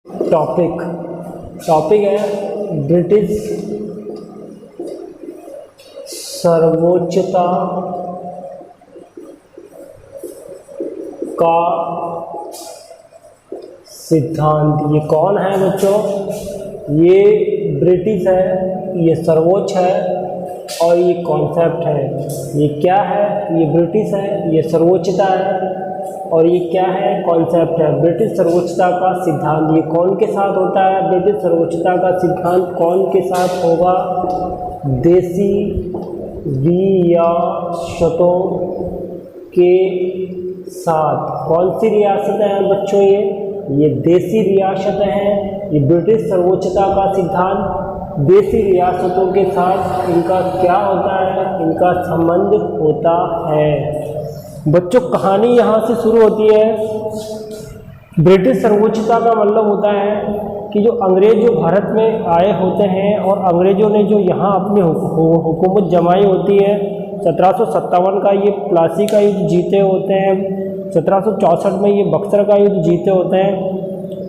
Topic है British सर्वोच्चता का सिद्धांत। ये कौन है बच्चों? ये ब्रिटिश है, ये सर्वोच्च है और ये कॉन्सेप्ट है। ये क्या है? ये ब्रिटिश है, ये सर्वोच्चता है और ये क्या है? कॉन्सेप्ट है। ब्रिटिश सर्वोच्चता का सिद्धांत ये कौन के साथ होता है? ब्रिटिश सर्वोच्चता का सिद्धांत कौन के साथ होगा? देसी रियासतों के साथ। कौन सी रियासतें हैं बच्चों? ये देसी रियासतें हैं। ये ब्रिटिश सर्वोच्चता का सिद्धांत देसी रियासतों के साथ इनका क्या होता है? इनका संबंध होता है। बच्चों कहानी यहाँ से शुरू होती है। ब्रिटिश सर्वोच्चता का मतलब होता है कि जो अंग्रेज जो भारत में आए होते हैं और अंग्रेजों ने जो यहाँ अपनी हुकूमत जमाई होती है, 1757 का ये प्लासी का युद्ध जीते होते हैं, 1764 में ये बक्सर का युद्ध जीते होते हैं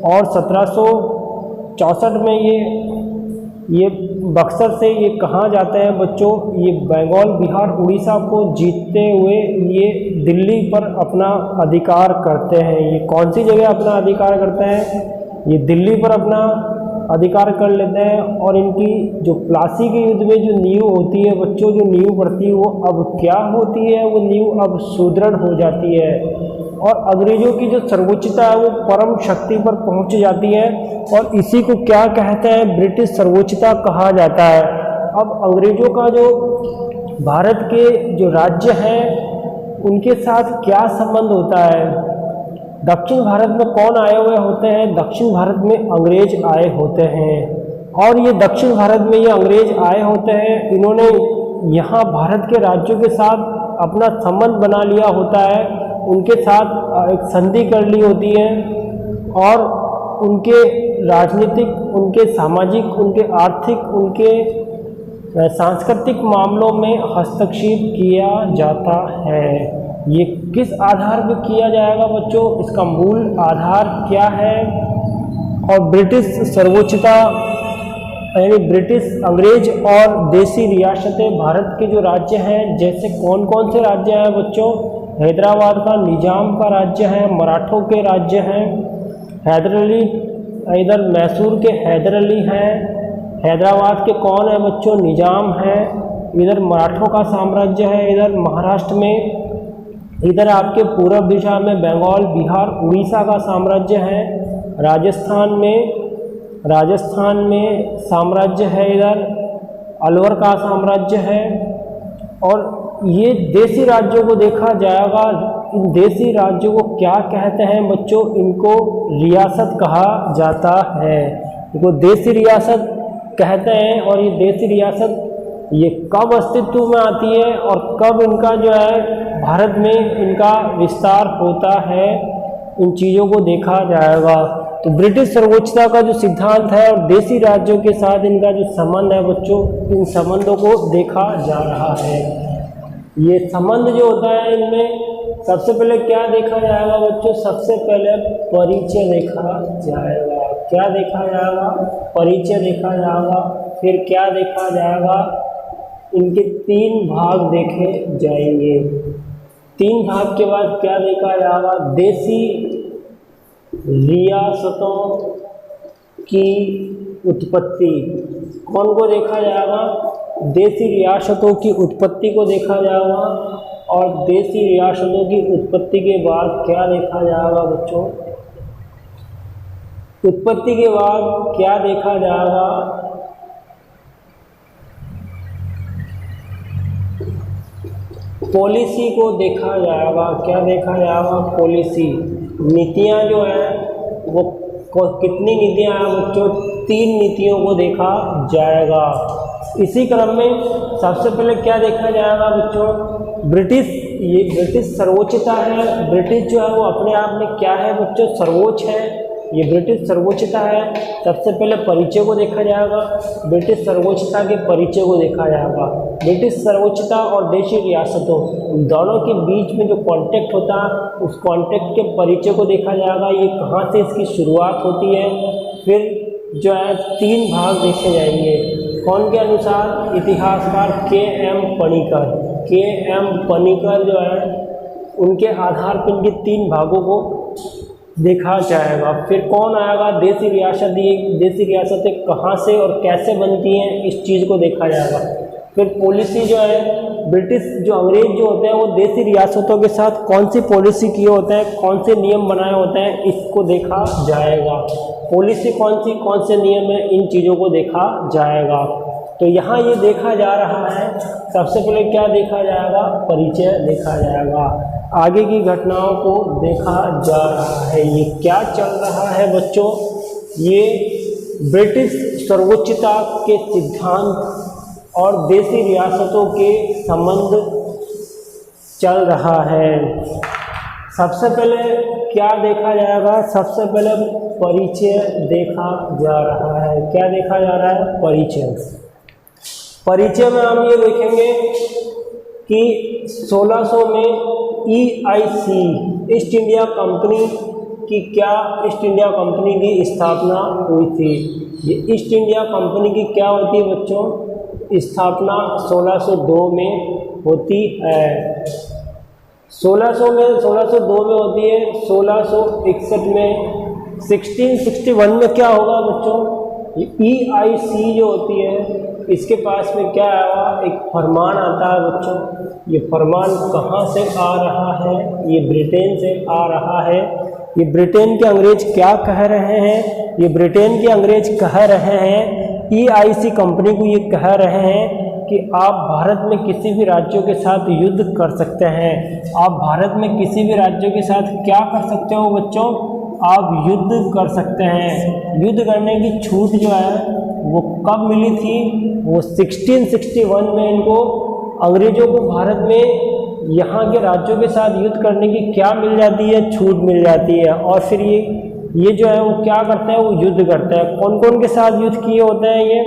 और 1764 में ये बक्सर से ये कहाँ जाते हैं बच्चों? ये बंगाल, बिहार, उड़ीसा को जीतते हुए ये दिल्ली पर अपना अधिकार करते हैं। ये कौन सी जगह अपना अधिकार करते हैं? ये दिल्ली पर अपना अधिकार कर लेते हैं। और इनकी जो प्लासी के युद्ध में जो नींव होती है बच्चों, जो नींव पड़ती है वो अब क्या होती है? वो नींव अब सुदृढ़ हो जाती है और अंग्रेजों की जो सर्वोच्चता है वो परम शक्ति पर पहुंच जाती है और इसी को क्या कहते हैं? ब्रिटिश सर्वोच्चता कहा जाता है। अब अंग्रेजों का जो भारत के जो राज्य हैं उनके साथ क्या संबंध होता है? दक्षिण भारत में कौन आए हुए होते हैं? दक्षिण भारत में अंग्रेज आए होते हैं और ये दक्षिण भारत में ये अंग्रेज आए होते हैं। इन्होंने यहाँ भारत के राज्यों के साथ अपना संबंध बना लिया होता है, उनके साथ एक संधि कर ली होती है और उनके राजनीतिक, उनके सामाजिक, उनके आर्थिक, उनके सांस्कृतिक मामलों में हस्तक्षेप किया जाता है। ये किस आधार पर किया जाएगा बच्चों? इसका मूल आधार क्या है? और ब्रिटिश सर्वोच्चता यानी ब्रिटिश, अंग्रेज और देसी रियासतें भारत के जो राज्य हैं, जैसे कौन कौन से राज्य हैं बच्चों? हैदराबाद का निजाम का राज्य है, मराठों के राज्य हैं, हैदर अली, इधर मैसूर के हैदर अली हैं, हैदराबाद के कौन है बच्चों? निजाम है, इधर मराठों का साम्राज्य है, इधर महाराष्ट्र में, इधर आपके पूर्व दिशा में बंगाल, बिहार, उड़ीसा का साम्राज्य है, राजस्थान में साम्राज्य है, इधर अलवर का साम्राज्य है। और ये देसी राज्यों को देखा जाएगा। इन देसी राज्यों को क्या कहते हैं बच्चों? इनको रियासत कहा जाता है। इनको देसी रियासत कहते हैं। और ये देसी रियासत ये कब अस्तित्व में आती है और कब इनका जो है भारत में इनका विस्तार होता है, इन चीज़ों को देखा जाएगा। तो ब्रिटिश सर्वोच्चता का जो सिद्धांत है और देसी राज्यों के साथ इनका जो संबंध है बच्चों, इन संबंधों को देखा जा रहा है। ये संबंध जो होता है इनमें सबसे पहले क्या देखा जाएगा बच्चों? सबसे पहले परिचय देखा जाएगा। क्या देखा जाएगा? परिचय देखा जाएगा। फिर क्या देखा जाएगा? इनके 3 भाग देखे जाएंगे। 3 भाग के बाद क्या देखा जाएगा? देसी रियासतों की उत्पत्ति। कौन को देखा जाएगा? देसी रियासतों की उत्पत्ति को देखा जाएगा। और देसी रियासतों की उत्पत्ति के बाद क्या देखा जाएगा बच्चों? उत्पत्ति के बाद क्या देखा जाएगा? पॉलिसी को देखा जाएगा। क्या देखा जाएगा? पॉलिसी, नीतियाँ जो हैं वो कितनी नीतियाँ हैं बच्चों? 3 नीतियों को देखा जाएगा। इसी क्रम में सबसे पहले क्या देखा जाएगा बच्चों? ये ब्रिटिश सर्वोच्चता है। ब्रिटिश जो है वो अपने आप में क्या है बच्चों? सर्वोच्च है। ये ब्रिटिश सर्वोच्चता है। सबसे पहले परिचय को देखा जाएगा। ब्रिटिश सर्वोच्चता के परिचय को देखा जाएगा। ब्रिटिश सर्वोच्चता और देशी रियासतों दोनों के बीच में जो कॉन्टेक्ट होता है उस कॉन्टेक्ट के परिचय को देखा जाएगा। ये कहाँ से इसकी शुरुआत होती है, फिर जो है 3 भाग देखे जाएंगे। कौन के अनुसार? इतिहासकार के.एम. पणिकर। के.एम. पणिकर जो है उनके आधार पर इनके 3 भागों को देखा जाएगा। फिर कौन आएगा? देसी रियासतें कहाँ से और कैसे बनती हैं, इस चीज़ को देखा जाएगा। फिर पॉलिसी जो है ब्रिटिश जो अंग्रेज जो होते हैं वो देसी रियासतों के साथ कौन सी पॉलिसी किए होते हैं, कौन से नियम बनाए होते हैं, इसको देखा जाएगा। पॉलिसी कौन से नियम है, इन चीज़ों को देखा जाएगा। तो यहाँ ये देखा जा रहा है, सबसे पहले क्या देखा जाएगा? परिचय देखा जाएगा। आगे की घटनाओं को देखा जा रहा है। ये क्या चल रहा है बच्चों? ये ब्रिटिश सर्वोच्चता के सिद्धांत और देसी रियासतों के संबंध चल रहा है। सबसे पहले क्या देखा जाएगा? सबसे पहले परिचय देखा जा रहा है। क्या देखा जा रहा है? परिचय। परिचय में हम ये देखेंगे कि 1600 में EIC ईस्ट इंडिया कंपनी की स्थापना हुई थी। ये ईस्ट इंडिया कंपनी की क्या होती है बच्चों? स्थापना 1602 में होती है। 1602 में होती है। 1661 में 1661 में क्या होगा बच्चों? EIC जो होती है इसके पास में क्या आया? एक फरमान आता है बच्चों। ये फरमान कहाँ से आ रहा है? ये ब्रिटेन से आ रहा है। ये ब्रिटेन के अंग्रेज क्या कह रहे हैं? ये ब्रिटेन के अंग्रेज कह रहे हैं, EIC कंपनी को ये कह रहे हैं कि आप भारत में किसी भी राज्यों के साथ युद्ध कर सकते हैं। आप भारत में किसी भी राज्यों के साथ क्या कर सकते हो बच्चों? आप युद्ध कर सकते हैं। युद्ध करने की छूट जो है वो कब मिली थी? वो 1661 में इनको अंग्रेजों को भारत में यहाँ के राज्यों के साथ युद्ध करने की क्या मिल जाती है? छूट मिल जाती है। और फिर ये जो है वो क्या करते हैं? वो युद्ध करते हैं। कौन कौन के साथ युद्ध किए होते हैं? ये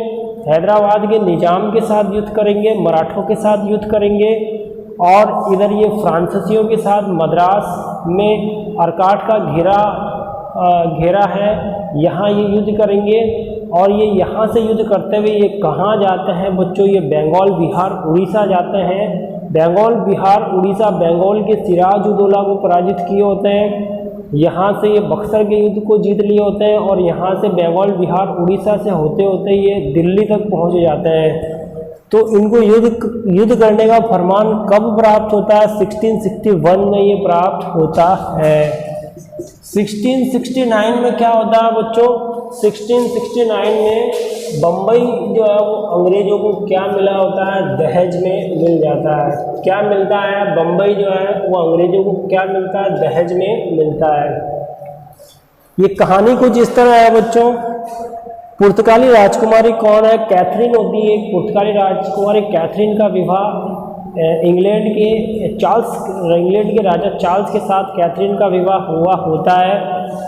हैदराबाद के निजाम के साथ युद्ध करेंगे, मराठों के साथ युद्ध करेंगे, और इधर ये फ्रांसीसियों के साथ मद्रास में अर्काट का घेरा है, यहाँ ये युद्ध करेंगे। और ये यहाँ से युद्ध करते हुए ये कहाँ जाते हैं बच्चों? ये बंगाल, बिहार, उड़ीसा जाते हैं। बंगाल, बिहार, उड़ीसा, बंगाल के सिराज उदौला को पराजित किए होते हैं। यहाँ से ये बक्सर के युद्ध को जीत लिए होते हैं, और यहाँ से बंगाल, बिहार, उड़ीसा से होते होते ये दिल्ली तक पहुँच जाते हैं। तो इनको युद्ध करने का फरमान कब प्राप्त होता है? 1661 में ये प्राप्त होता है। 1669 में क्या होता है बच्चों? 1669 में बम्बई जो है वो अंग्रेजों को क्या मिला होता है? दहेज में मिल जाता है। क्या मिलता है? बम्बई जो है वो अंग्रेजों को क्या मिलता है? दहेज में मिलता है। ये कहानी कुछ इस तरह है बच्चों। पुर्तगाली राजकुमारी कौन है? कैथरीन होती है। पुर्तगाली राजकुमारी कैथरीन का विवाह इंग्लैंड के राजा चार्ल्स के साथ कैथरीन का विवाह होता है।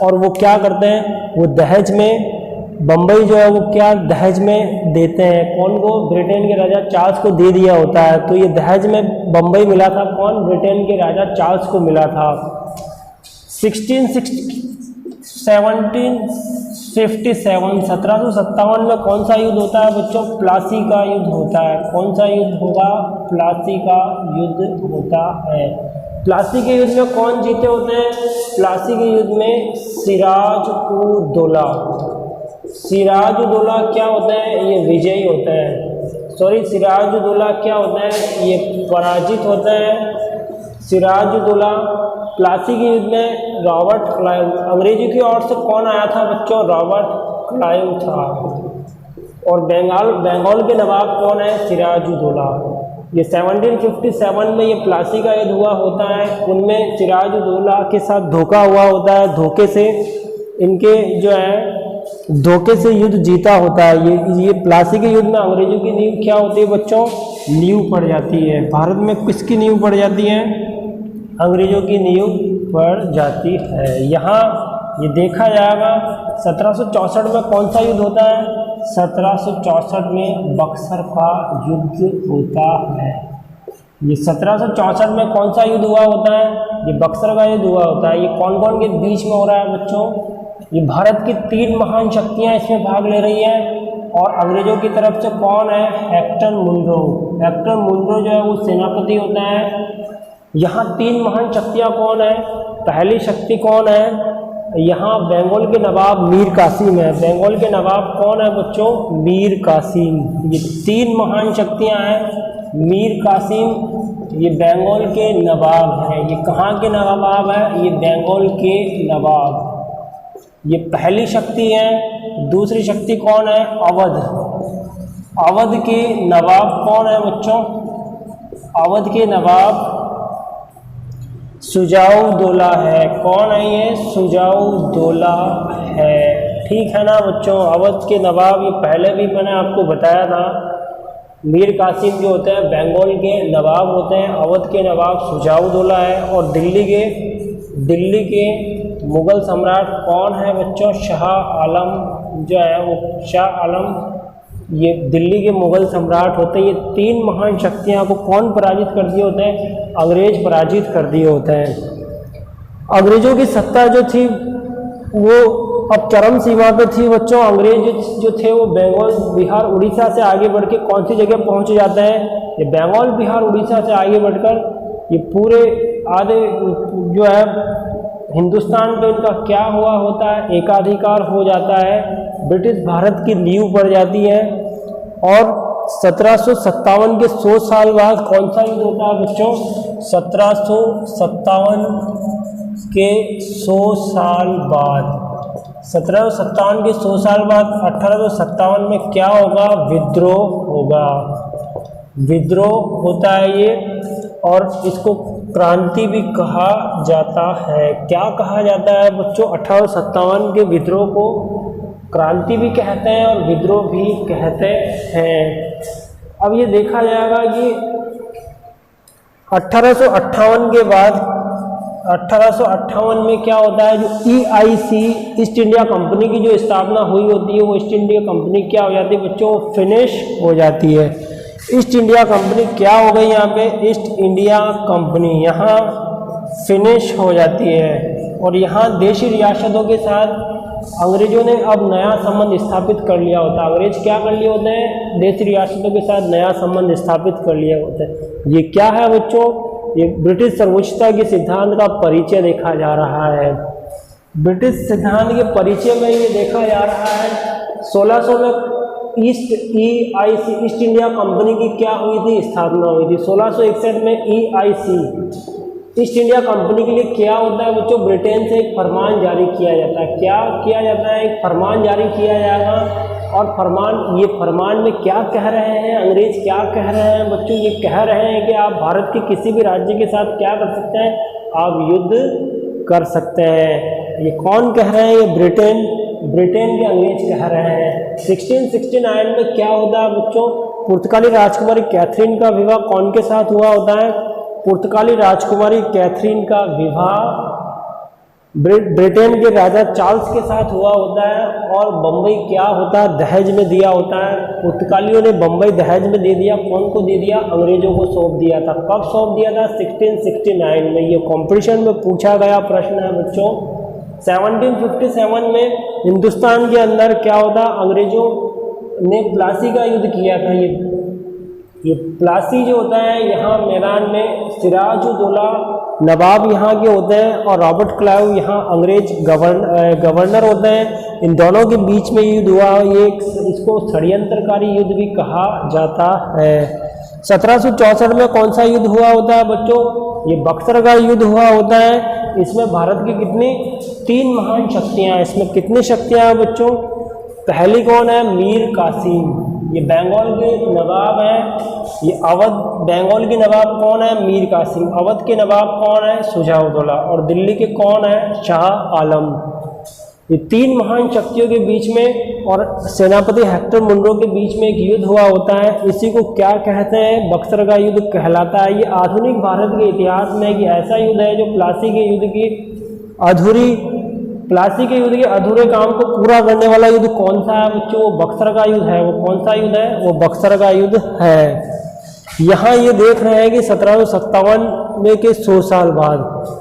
और वो क्या करते हैं? वो दहेज में बम्बई जो है वो क्या दहेज में देते हैं? कौन को? ब्रिटेन के राजा चार्ल्स को दे दिया होता है। तो ये दहेज में बम्बई मिला था कौन? ब्रिटेन के राजा चार्ल्स को मिला था। 1757 में कौन सा युद्ध होता है बच्चों? प्लासी का युद्ध होता है। कौन सा युद्ध होगा? प्लासी का युद्ध होता है। प्लासी के युद्ध में कौन जीते होते हैं? प्लासी के युद्ध में सिराज-उद-दौला क्या होता है? ये विजयी होता है। सिराज-उद-दौला क्या होता है? ये पराजित होता है। सिराज-उद-दौला प्लासी के युद्ध में रॉबर्ट क्लाइव, अंग्रेजों की ओर से कौन आया था बच्चों? रॉबर्ट क्लाइव था। और बंगाल के नवाब कौन है? सिराज-उद-दौला। ये 1757 में ये प्लासी का युद्ध हुआ होता है। उनमें सिराज-उद-दौला के साथ धोखा हुआ होता है। धोखे से युद्ध जीता होता है। ये प्लासी के युद्ध में अंग्रेजों की नींव क्या होती है बच्चों? नींव पड़ जाती है। भारत में किसकी नींव पड़ जाती है? अंग्रेजों की नींव पड़ जाती है। यहाँ ये देखा जाएगा 1764 में कौन सा युद्ध होता है? 1764 में बक्सर का युद्ध होता है। ये 1764 में कौन सा युद्ध हुआ होता है? ये बक्सर का युद्ध हुआ होता है। ये कौन कौन के बीच में हो रहा है बच्चों? ये भारत की 3 महान शक्तियां इसमें भाग ले रही हैं। और अंग्रेजों की तरफ से कौन है? Hector Munro. हेक्टर मुनरो जो है वो सेनापति होता है। यहाँ 3 महान शक्तियाँ कौन है? पहली शक्ति कौन है? यहाँ बंगाल के नवाब मीर कासिम है। बंगाल के नवाब कौन है बच्चों? मीर कासिम। ये 3 महान शक्तियाँ हैं। मीर कासिम ये बंगाल के नवाब हैं। ये कहाँ के नवाब है? ये बंगाल के नवाब। ये पहली शक्ति है। दूसरी शक्ति कौन है? अवध। अवध के नवाब कौन है बच्चों? अवध के नवाब सुजाउद्दौला है। कौन है ये? सुजाउद्दौला है। ठीक है ना बच्चों? अवध के नवाब, ये पहले भी मैंने आपको बताया था। मीर कासिम जो होते हैं बंगाल के नवाब होते हैं। अवध के नवाब सुजाउद्दौला है। और दिल्ली के मुग़ल सम्राट कौन है बच्चों? शाह आलम जो है वो शाह आलम, ये दिल्ली के मुग़ल सम्राट होते हैं। ये 3 महान शक्तियाँ को कौन पराजित कर दिए होते हैं? अंग्रेज पराजित कर दिए होते हैं। अंग्रेज़ों की सत्ता जो थी वो अब चरम सीमा पे थी बच्चों। अंग्रेज जो थे वो बंगाल, बिहार, उड़ीसा से आगे बढ़ के कौन सी जगह पहुंच जाते हैं? ये बंगाल, बिहार, उड़ीसा से आगे बढ़कर ये पूरे आधे जो है हिंदुस्तान पे इनका क्या हुआ होता है? एकाधिकार हो जाता है। ब्रिटिश भारत की नींव पड़ जाती है। और 1757 के 100 साल बाद कौन सा युद्ध होता है बच्चों? 1757 के 100 साल बाद 1757 के 100 साल बाद 1857 में क्या होगा? विद्रोह होगा। विद्रोह होता है ये, और इसको क्रांति भी कहा जाता है। क्या कहा जाता है बच्चों? 1857 के विद्रोह को क्रांति भी कहते हैं और विद्रोह भी कहते हैं। अब ये देखा जाएगा कि 1858 के बाद 1858 में क्या होता है? जो EIC ईस्ट इंडिया कंपनी की जो स्थापना हुई होती है, वो ईस्ट इंडिया कंपनी क्या हो जाती है बच्चों? फिनिश हो जाती है। ईस्ट इंडिया कंपनी क्या हो गई? यहाँ पे ईस्ट इंडिया कंपनी यहाँ फिनिश हो जाती है। और यहाँ देशी रियासतों के साथ अंग्रेजों ने अब नया संबंध स्थापित कर लिया होता है। अंग्रेज क्या कर लिए होते हैं? देशी रियासतों के साथ नया संबंध स्थापित कर लिया होता है। ये क्या है बच्चों? ये ब्रिटिश सर्वोच्चता के सिद्धांत का परिचय देखा जा रहा है। ब्रिटिश सिद्धांत के परिचय में ये देखा जा रहा है 1600 में EIC ईस्ट इंडिया कंपनी की क्या हुई थी? स्थापना हुई थी। 1661 में EIC ईस्ट इंडिया कंपनी के लिए क्या होता है बच्चों? ब्रिटेन से एक फरमान जारी किया जाता है। क्या किया जाता है? एक फरमान जारी किया जाएगा। और ये फरमान में क्या कह रहे हैं? अंग्रेज क्या कह रहे हैं बच्चों? ये कह रहे हैं कि आप भारत के किसी भी राज्य के साथ क्या कर सकते हैं? आप युद्ध कर सकते हैं। ये कौन कह रहे हैं? ये ब्रिटेन के अंग्रेज कह रहे हैं। 1669 में क्या होता है बच्चों? पुर्तगाली राजकुमारी कैथरीन का विवाह कौन के साथ हुआ होता है? पुर्तगाली राजकुमारी कैथरीन का विवाह ब्रिटेन के राजा चार्ल्स के साथ हुआ होता है। और बम्बई क्या होता है? दहेज में दिया होता है। पुर्तगालियों ने बम्बई दहेज में दे दिया। कौन को दे दिया? अंग्रेजों को सौंप दिया था। कब सौंप दिया था? 1669 में। ये कंपटीशन में पूछा गया प्रश्न है बच्चों। 1757 में हिंदुस्तान के अंदर क्या होता? अंग्रेजों ने प्लासी का युद्ध किया था। ये प्लासी जो होता है, यहाँ मैदान में सिराजुद्दौला नवाब यहाँ के होते हैं और रॉबर्ट क्लाइव यहाँ अंग्रेज गवर्नर होते हैं। इन दोनों के बीच में युद्ध हुआ। इसको षड्यंत्रकारी युद्ध भी कहा जाता है। 1764 में कौन सा युद्ध हुआ होता है बच्चों? ये बक्सर का युद्ध हुआ होता है। इसमें भारत की कितनी? 3 महान शक्तियाँ। इसमें कितनी शक्तियाँ हैं बच्चों? पहली कौन है? मीर कासिम, ये बंगाल के नवाब हैं। ये अवध, बंगाल के नवाब कौन है? मीर कासिम। अवध के नवाब कौन है? सुजाउद्दौला। और दिल्ली के कौन है? शाह आलम। ये 3 महान शक्तियों के बीच में और सेनापति हेक्टर मुनरो के बीच में एक युद्ध हुआ होता है। इसी को क्या कहते हैं? बक्सर का युद्ध कहलाता है। ये आधुनिक भारत के इतिहास में एक ऐसा युद्ध है जो प्लासी के युद्ध के अधूरे काम को पूरा करने वाला युद्ध कौन सा है बच्चों? वो बक्सर का युद्ध है। वो कौन सा युद्ध है? वो बक्सर का युद्ध है। यहाँ ये देख रहे हैं कि 1757 में के 100 साल बाद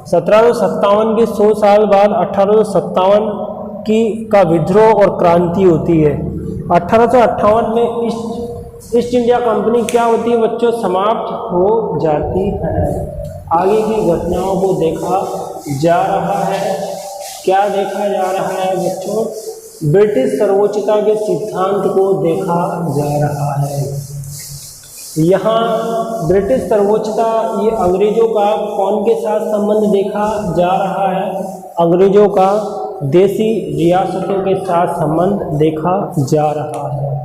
1757 के 100 साल बाद 1857 का विद्रोह और क्रांति होती है। 1858 में ईस्ट इंडिया कंपनी क्या होती है बच्चों, समाप्त हो जाती है। आगे की घटनाओं को देखा जा रहा है। क्या देखा जा रहा है बच्चों, ब्रिटिश सर्वोच्चता के सिद्धांत को देखा जा रहा है। यहाँ ब्रिटिश सर्वोच्चता, ये अंग्रेजों का कौन के साथ संबंध देखा जा रहा है, अंग्रेजों का देसी रियासतों के साथ संबंध देखा जा रहा है।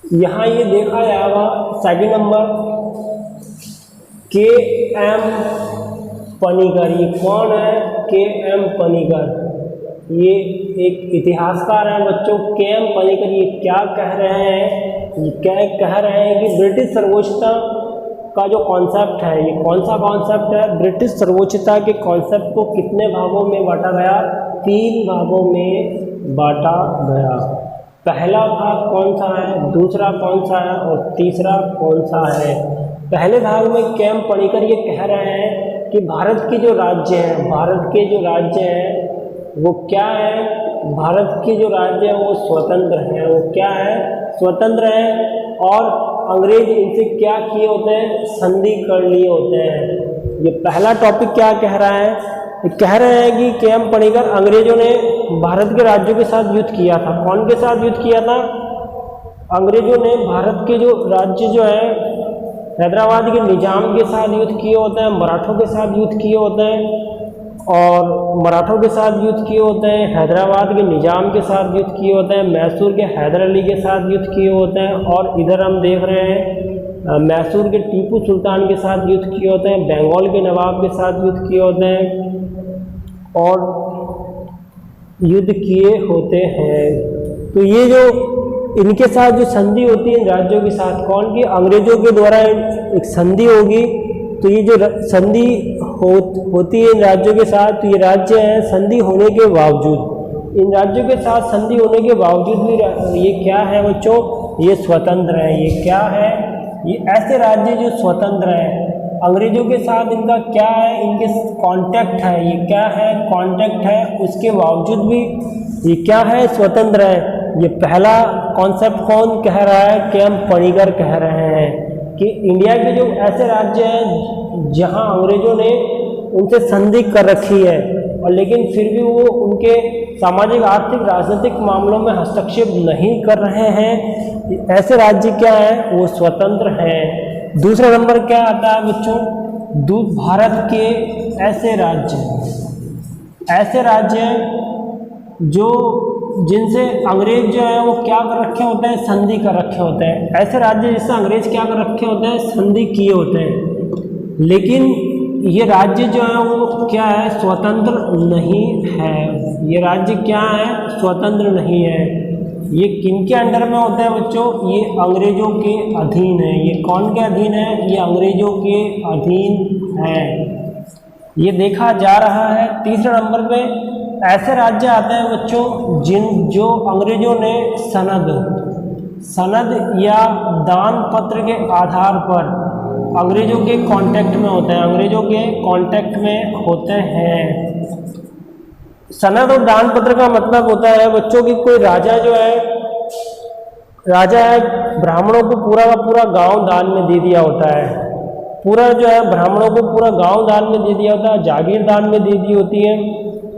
यहाँ ये देखा जाएगा सेकंड नंबर, के.एम. पनिकर। ये कौन है, के.एम. पनिकर, ये एक इतिहासकार हैं बच्चों। के.एम. पनिकर ये क्या कह रहे हैं, ये क्या कह रहे हैं कि ब्रिटिश सर्वोच्चता का जो कॉन्सेप्ट है, ये कौन सा कॉन्सेप्ट है, ब्रिटिश सर्वोच्चता के कॉन्सेप्ट को कितने भागों में बांटा गया, 3 भागों में बांटा गया। पहला भाग कौन सा है, दूसरा कौन सा है और तीसरा कौन सा है। पहले भाग में के.एम. पनिकर ये कह रहे हैं कि भारत के जो राज्य हैं, भारत के जो राज्य हैं वो क्या है, भारत के जो राज्य हैं वो स्वतंत्र हैं, वो क्या है, स्वतंत्र हैं। और अंग्रेज इनसे क्या किए होते हैं, संधि कर लिए होते हैं। ये पहला टॉपिक क्या कह रहा है, ये कह रहे हैं कि के.एम. पनिकर, अंग्रेजों ने भारत के राज्यों के साथ युद्ध किया था। कौन के साथ युद्ध किया था, अंग्रेजों ने भारत के जो राज्य जो है, हैदराबाद के निजाम के साथ युद्ध किए होते हैं, मराठों के साथ युद्ध किए होते हैं, और मराठों के साथ युद्ध किए होते हैं, हैदराबाद के निजाम के साथ युद्ध किए होते हैं, मैसूर के हैदर अली के साथ युद्ध किए होते हैं, और इधर हम देख रहे हैं मैसूर के टीपू सुल्तान के साथ युद्ध किए होते हैं, बंगाल के नवाब के साथ युद्ध किए होते हैं और युद्ध किए होते हैं। तो ये जो इनके साथ जो संधि होती है इन राज्यों के साथ, कौन की, अंग्रेजों के द्वारा एक संधि होगी। तो ये जो संधि होती है इन राज्यों के साथ, तो ये राज्य हैं संधि होने के बावजूद, इन राज्यों के साथ संधि होने के बावजूद भी ये क्या है बच्चों, ये स्वतंत्र है। ये क्या है, ये ऐसे राज्य जो स्वतंत्र हैं, अंग्रेजों के साथ इनका क्या है, इनके कॉन्टैक्ट है, ये क्या है, कॉन्टैक्ट है, उसके बावजूद भी ये क्या है, स्वतंत्र है। ये पहला कॉन्सेप्ट कौन कह रहा है, के.एम. पनिकर कह रहे हैं कि इंडिया के जो ऐसे राज्य हैं जहां अंग्रेजों ने उनसे संधि कर रखी है, और लेकिन फिर भी वो उनके सामाजिक, आर्थिक, राजनीतिक मामलों में हस्तक्षेप नहीं कर रहे हैं, ऐसे राज्य क्या है, वो स्वतंत्र हैं। दूसरा नंबर क्या आता है बच्चों, भारत के ऐसे राज्य जो जिनसे अंग्रेज जो है वो क्या कर रखे होते हैं, संधि कर रखे होते हैं। ऐसे राज्य जिससे अंग्रेज क्या कर रखे होते हैं, संधि किए होते हैं, लेकिन ये राज्य जो है वो क्या है, स्वतंत्र नहीं है। ये राज्य क्या है, स्वतंत्र नहीं है। ये किनके अंडर में होते हैं बच्चों, ये अंग्रेजों के अधीन है। ये कौन के अधीन है, ये अंग्रेजों के अधीन है। ये देखा जा रहा है। तीसरे नंबर पे ऐसे राज्य आते हैं बच्चों जो अंग्रेजों ने सनद या दान पत्र के आधार पर अंग्रेजों के कांटेक्ट में होते हैं, अंग्रेजों के कांटेक्ट में होते हैं। सनद और दान पत्र का मतलब होता है बच्चों कि कोई राजा है, ब्राह्मणों को पूरा का पूरा गांव दान में दे दिया होता है, पूरा जो है ब्राह्मणों को पूरा गांव दान में दे दिया होता है, जागीर दान में दे दी होती है,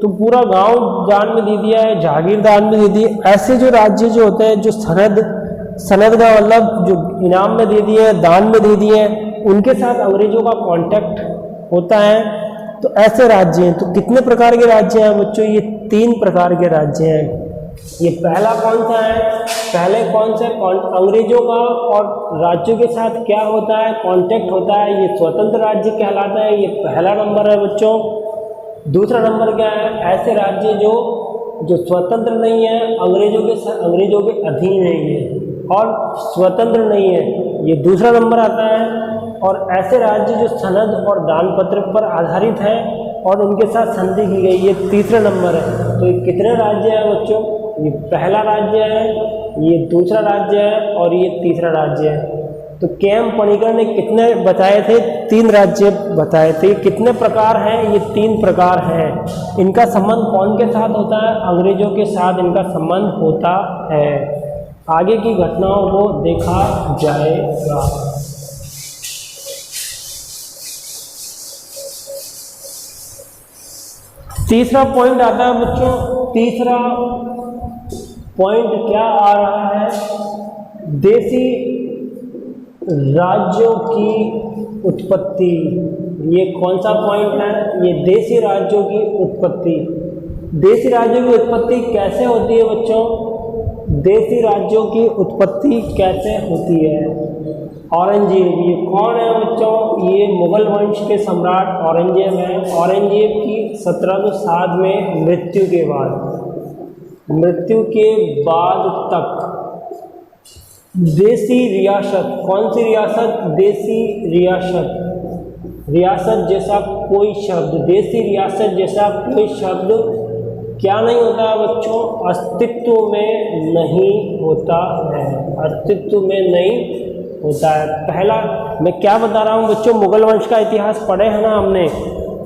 तो पूरा गांव दान में दे दिया है, जागीर दान में दे दी। ऐसे जो राज्य जो होते हैं जो सनद का मतलब जो इनाम में दे दिए, दान में दे दिए, उनके साथ अंग्रेजों का कांटेक्ट होता है। तो ऐसे राज्य हैं। तो कितने प्रकार के राज्य हैं बच्चों, ये 3 प्रकार के राज्य हैं। ये पहला कौन सा है, पहले कौन से अंग्रेजों का और राज्यों के साथ क्या होता है, कांटेक्ट होता है, ये स्वतंत्र राज्य कहलाता है। ये पहला नंबर है बच्चों। दूसरा नंबर क्या है, ऐसे राज्य जो स्वतंत्र नहीं है, अंग्रेजों के अधीन है ये और स्वतंत्र नहीं है, ये दूसरा नंबर आता है। और ऐसे राज्य जो सनद और दान पत्र पर आधारित है और उनके साथ संधि की गई, ये तीसरा नंबर है। तो ये कितने राज्य हैं बच्चों, ये पहला राज्य है, ये दूसरा राज्य है और ये तीसरा राज्य है। तो के.एम. पणिकर ने कितने बताए थे? 3 राज्य बताए थे। कितने प्रकार हैं? ये 3 प्रकार हैं। इनका संबंध कौन के साथ होता है? अंग्रेजों के साथ इनका संबंध होता है। आगे की घटनाओं को देखा जाएगा। तीसरा पॉइंट आता है बच्चों, तीसरा पॉइंट क्या आ रहा है? देसी राज्यों की उत्पत्ति। ये कौन सा पॉइंट है? ये देसी राज्यों की उत्पत्ति। देसी राज्यों की उत्पत्ति कैसे होती है बच्चों? देसी राज्यों की उत्पत्ति कैसे होती है? औरंगजेब, ये कौन है बच्चों? ये मुगल वंश के सम्राट औरंगजेब हैं। औरंगजेब की 1707 में मृत्यु के बाद तक देसी रियासत, कौन सी रियासत? देसी रियासत। रियासत जैसा कोई शब्द, देसी रियासत जैसा कोई शब्द क्या नहीं होता है बच्चों? अस्तित्व में नहीं होता है। अस्तित्व में नहीं होता है। पहला मैं क्या बता रहा हूँ बच्चों, मुगल वंश का इतिहास पढ़े हैं ना हमने।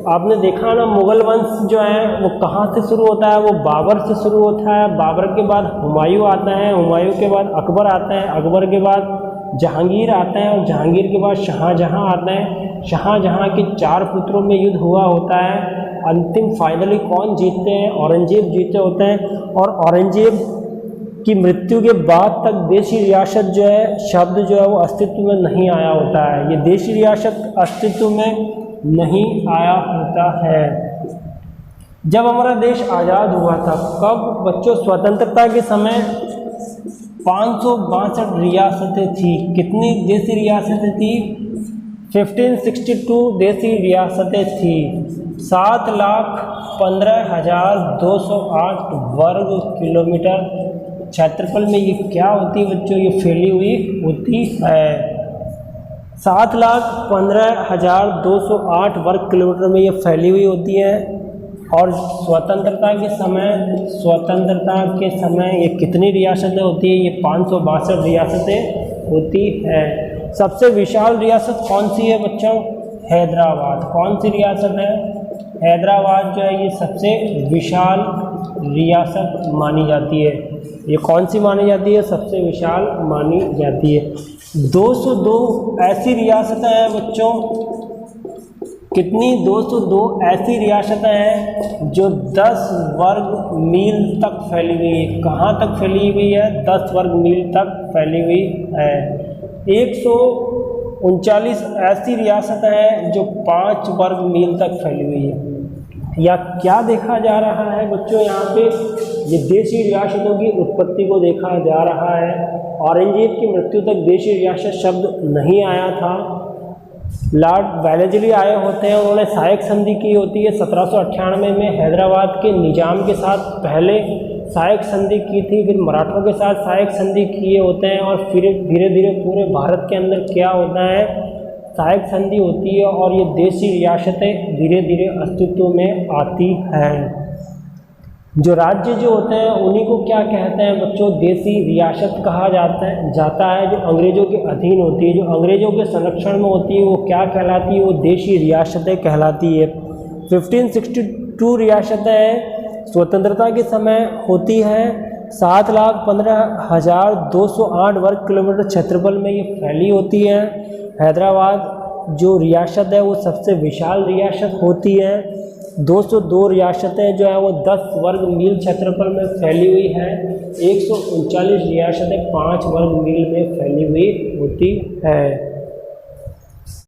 आपने देखा ना मुगल वंश जो है वो कहाँ से शुरू होता है? वो बाबर से शुरू होता है। बाबर के बाद हुमायूं आता है, हुमायूं के बाद अकबर आता है, अकबर के बाद जहांगीर आता है और जहांगीर के बाद शाहजहां आता है। शाहजहां के 4 पुत्रों में युद्ध हुआ होता है। अंतिम फाइनली कौन जीतते हैं? औरंगजेब जीते होते हैं। और औरंगजेब की मृत्यु के बाद तक देशी रियासत जो है, शब्द जो है वो अस्तित्व में नहीं आया होता है। ये देशी रियासत अस्तित्व में नहीं आया होता है। जब हमारा देश आज़ाद हुआ था, कब बच्चों? स्वतंत्रता के समय 562 रियासतें थी। कितनी देशी रियासतें थी? 1562 देशी रियासतें थी। 7,15,208 वर्ग किलोमीटर क्षेत्रफल में ये क्या होती है बच्चों? ये फैली हुई होती है। 7,15,208 वर्ग किलोमीटर में ये फैली हुई होती है। और स्वतंत्रता के समय ये कितनी रियासतें होती है? ये 562 रियासतें होती है। सबसे विशाल रियासत कौन सी है बच्चों? हैदराबाद। कौन सी रियासत है? हैदराबाद जो है ये सबसे विशाल रियासत मानी जाती है। ये कौन सी मानी जाती है? सबसे विशाल मानी जाती है। 202 ऐसी रियासतें हैं बच्चों। कितनी? 202 ऐसी रियासतें हैं जो 10 वर्ग मील तक फैली हुई है। कहाँ तक फैली हुई है? 10 वर्ग मील तक फैली हुई है। 139 ऐसी रियासतें हैं जो 5 वर्ग मील तक फैली हुई है। या क्या देखा जा रहा है बच्चों? यहाँ पे ये देशी रियासतों की उत्पत्ति को देखा जा रहा है। औरंगजेब की मृत्यु तक देशी रियासत शब्द नहीं आया था। लॉर्ड वेलेस्ली आए होते हैं, उन्होंने सहायक संधि की होती है 1798 में हैदराबाद के निजाम के साथ। पहले सहायक संधि की थी, फिर मराठों के साथ सहायक संधि किए होते हैं और फिर धीरे धीरे पूरे भारत के अंदर क्या होता है? सहायक संधि होती है और ये देशी रियासतें धीरे धीरे अस्तित्व में आती हैं। जो राज्य जो होते हैं उन्हीं को क्या कहते हैं बच्चों? देशी रियासत कहा जाता है। जो अंग्रेज़ों के अधीन होती है, जो अंग्रेज़ों के संरक्षण में होती है, वो क्या कहलाती है? वो देशी रियासतें कहलाती है। 1562 रियासतें स्वतंत्रता के समय होती है। 7,15,208 वर्ग किलोमीटर क्षेत्रफल में ये फैली होती है। हैदराबाद जो रियासत है वो सबसे विशाल रियासत होती है। 202 रियासतें जो है वो 10 वर्ग मील क्षेत्रफल में फैली हुई है। 139 रियासतें 5 वर्ग मील में फैली हुई होती है।